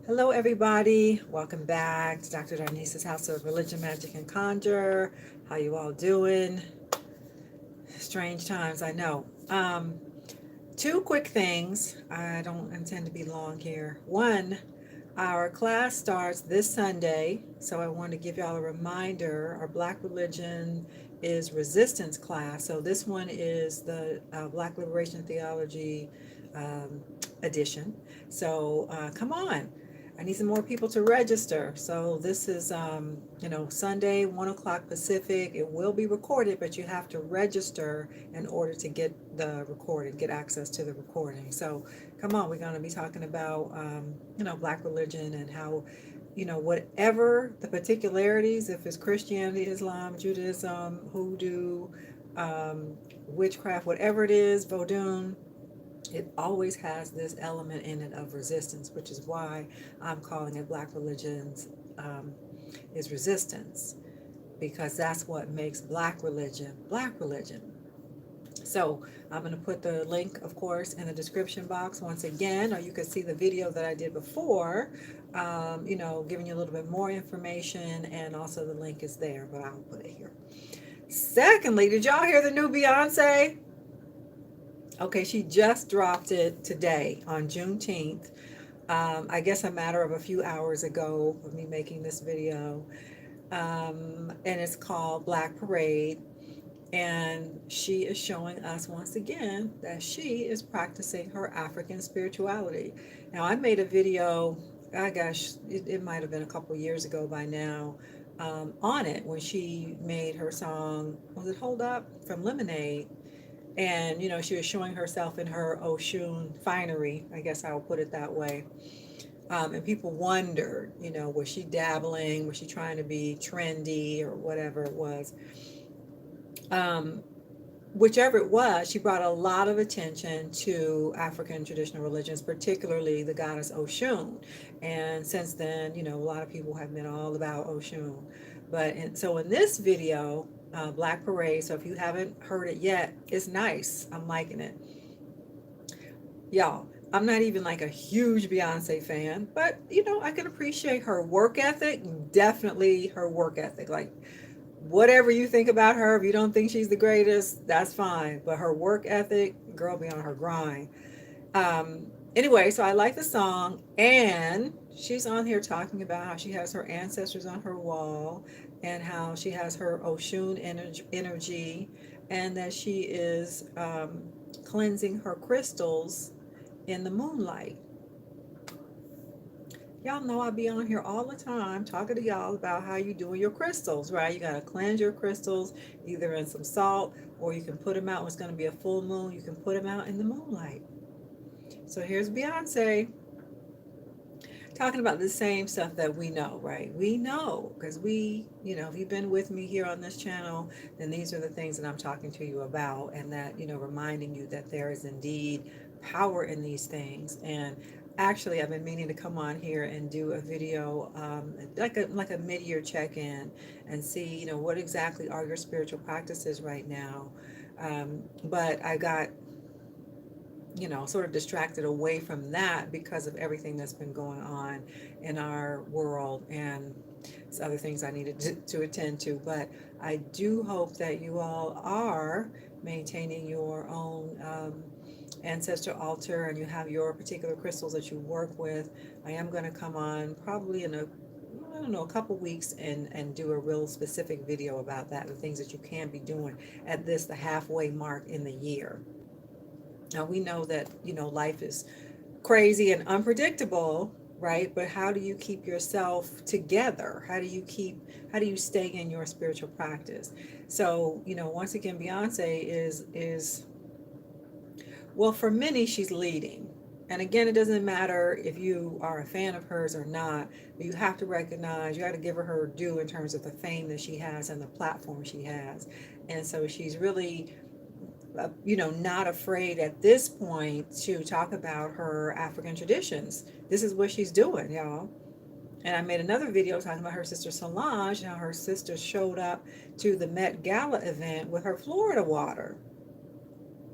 Hello, everybody. Welcome back to Dr. Darnise's House of Religion, Magic, and Conjure. How you all doing? Strange times, I know. Two quick things. I don't intend to be long here. One, our class starts this Sunday, so I want to give y'all a reminder. Our Black Religion is Resistance class. So this one is the Black Liberation Theology um, edition. So come on. I need some more people to register. So this is, Sunday, 1 o'clock Pacific. It will be recorded, but you have to register in order to get the recording, get access to the recording. So come on, we're going to be talking about, Black religion and how, whatever the particularities, if it's Christianity, Islam, Judaism, Hoodoo, witchcraft, whatever it is, Vodun, it always has this element in it of resistance, which is why I'm calling it Black religions is resistance, because that's what makes Black religion Black religion. So I'm going to put the link, of course, in the description box once again, or you can see the video that I did before, giving you a little bit more information, and also the link is there, but I'll put it here. Secondly, did y'all hear the new Beyonce? Okay, she just dropped it today on Juneteenth. I guess a matter of a few hours ago of me making this video. And it's called Black Parade. And she is showing us once again that she is practicing her African spirituality. Now, I made a video, it might have been a couple years ago by now, on it when she made her song, was it Hold Up from Lemonade? And she was showing herself in her Oshun finery, I guess I will put it that way. And people wondered, was she dabbling, was she trying to be trendy or whatever it was. um, Whichever it was, she brought a lot of attention to African traditional religions, particularly the goddess Oshun. And since then, a lot of people have been all about Oshun. So in this video, Black Parade, so if you haven't heard it yet, it's nice. I'm liking it. Y'all, I'm not even like a huge Beyonce fan, but I can appreciate her work ethic. Definitely her work ethic. Like, whatever you think about her, if you don't think she's the greatest, that's fine. But her work ethic, girl, be on her grind. Anyway, so I like the song, and she's on here talking about how she has her ancestors on her wall, and how she has her Oshun energy, and that she is cleansing her crystals in the moonlight. Y'all know I be on here all the time talking to y'all about how you doing your crystals, right? You got to cleanse your crystals either in some salt, or you can put them out when it's going to be a full moon. You can put them out in the moonlight. So here's Beyonce talking about the same stuff that we know, right? We know because if you've been with me here on this channel, then these are the things that I'm talking to you about, and that, reminding you that there is indeed power in these things. And actually, I've been meaning to come on here and do a video, like a mid-year check-in, and see, what exactly are your spiritual practices right now. But I got sort of distracted away from that because of everything that's been going on in our world, and it's other things I needed to attend to. But I do hope that you all are maintaining your own ancestral altar, and you have your particular crystals that you work with. I am going to come on probably in a couple weeks, and do a real specific video about that, the things that you can be doing at the halfway mark in the year. Now we know that, life is crazy and unpredictable, right? But how do you keep yourself together? How do you stay in your spiritual practice? So, once again, Beyonce is well, for many, she's leading. And again, it doesn't matter if you are a fan of hers or not, but you have to recognize, you got to give her due in terms of the fame that she has and the platform she has. And so she's really not afraid at this point to talk about her African traditions. This is what she's doing, y'all. And I made another video talking about her sister Solange, how her sister showed up to the Met Gala event with her Florida water.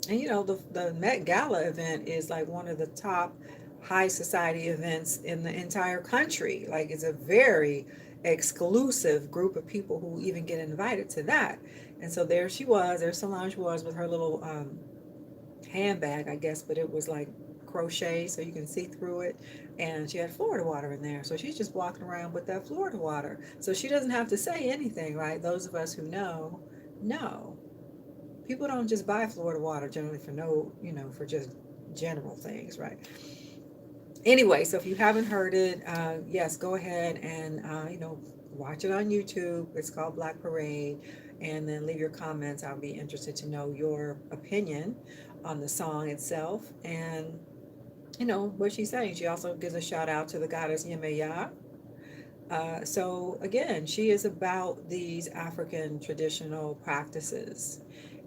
And the Met Gala event is like one of the top high society events in the entire country. Like, it's a very exclusive group of people who even get invited to that. And so there she was, there Solange was with her little handbag, I guess, but it was like crochet so you can see through it. And she had Florida water in there. So she's just walking around with that Florida water. So she doesn't have to say anything, right? Those of us who know. People don't just buy Florida water generally for no, for just general things, right? Anyway, so if you haven't heard it, yes, go ahead and watch it on YouTube. It's called Black Parade, and then leave your comments. I'll be interested to know your opinion on the song itself, and what she's saying. She also gives a shout out to the goddess Yemaya. So again, she is about these African traditional practices.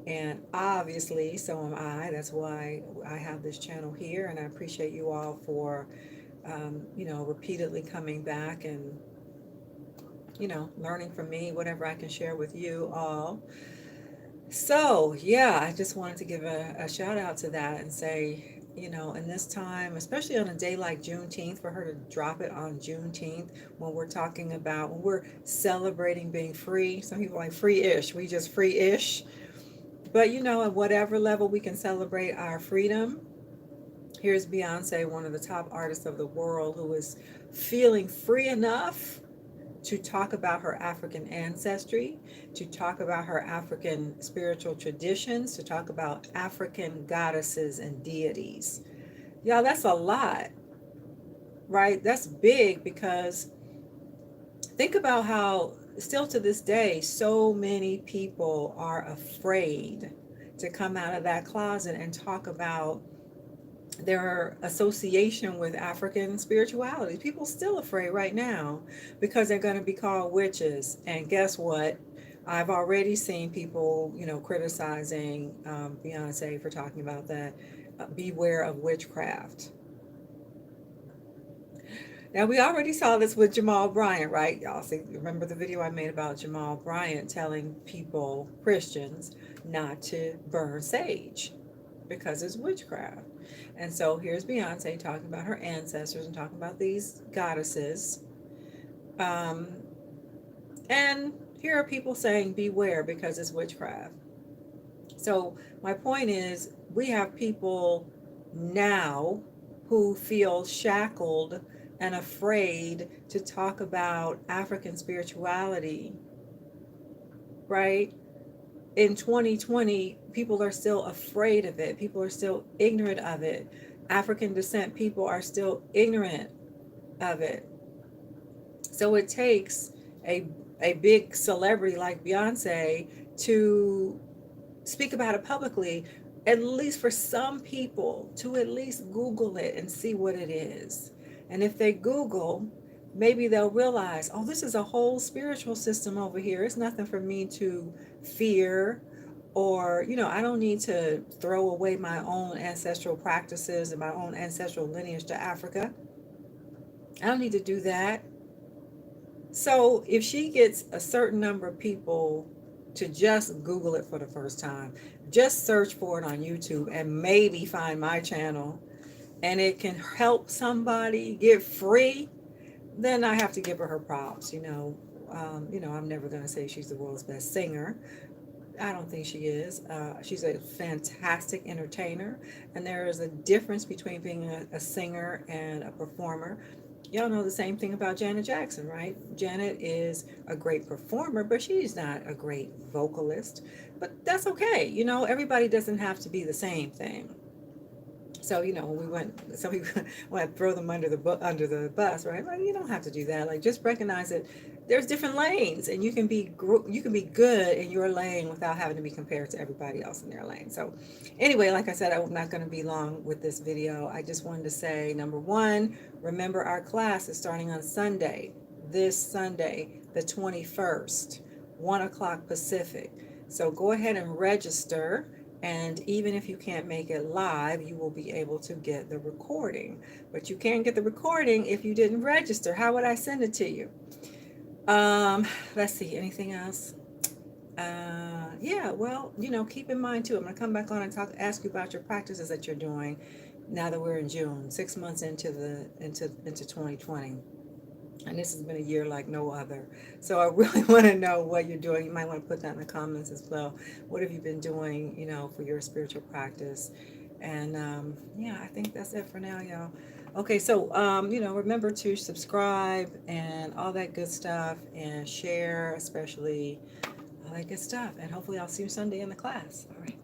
And obviously, so am I. That's why I have this channel here. And I appreciate you all for, repeatedly coming back and, learning from me, whatever I can share with you all. So, yeah, I just wanted to give a shout out to that and say, in this time, especially on a day like Juneteenth, for her to drop it on Juneteenth when we're talking about, when we're celebrating being free. Some people are like free-ish. We just free-ish. But at whatever level we can celebrate our freedom, here's Beyonce, one of the top artists of the world, who is feeling free enough to talk about her African ancestry, to talk about her African spiritual traditions, to talk about African goddesses and deities. Y'all, that's a lot, right? That's big, because think about how still to this day, so many people are afraid to come out of that closet and talk about their association with African spirituality. People still afraid right now because they're going to be called witches. And guess what? I've already seen people, criticizing Beyonce for talking about that. Beware of witchcraft. Now, we already saw this with Jamal Bryant, right? Y'all see, remember the video I made about Jamal Bryant telling people, Christians, not to burn sage because it's witchcraft. And so here's Beyonce talking about her ancestors and talking about these goddesses. Um, and here are people saying, beware because it's witchcraft. So my point is, we have people now who feel shackled and afraid to talk about African spirituality, right? In 2020, people are still afraid of it. People are still ignorant of it. African descent people are still ignorant of it. So it takes a big celebrity like Beyonce to speak about it publicly, at least for some people to at least Google it and see what it is. And if they Google, maybe they'll realize, oh, this is a whole spiritual system over here. It's nothing for me to fear, or, I don't need to throw away my own ancestral practices and my own ancestral lineage to Africa. I don't need to do that. So if she gets a certain number of people to just Google it for the first time, just search for it on YouTube and maybe find my channel, and it can help somebody get free, then I have to give her props. I'm never going to say she's the world's best singer. I don't think she is. She's a fantastic entertainer, and there is a difference between being a singer and a performer. Y'all know the same thing about Janet Jackson, right? Janet is a great performer, but she's not a great vocalist. But that's okay. Everybody doesn't have to be the same thing. So, when we went, some people want to throw them under the bus, right? Like, you don't have to do that. Like, just recognize that there's different lanes, and you can be good in your lane without having to be compared to everybody else in their lane. So, anyway, like I said, I'm not going to be long with this video. I just wanted to say, number one, remember our class is starting on Sunday, this Sunday, the 21st, 1 o'clock Pacific. So go ahead and register. And even if you can't make it live, you will be able to get the recording. But you can't get the recording if you didn't register. How would I send it to you? Let's see, anything else? Yeah, well, keep in mind too, I'm going to come back on and ask you about your practices that you're doing. now that we're in June, 6 months into 2020. And this has been a year like no other. So I really want to know what you're doing. You might want to put that in the comments as well. What have you been doing, for your spiritual practice? And yeah, I think that's it for now, y'all. Okay, so remember to subscribe and all that good stuff, and share, especially all that good stuff. And hopefully I'll see you Sunday in the class. All right.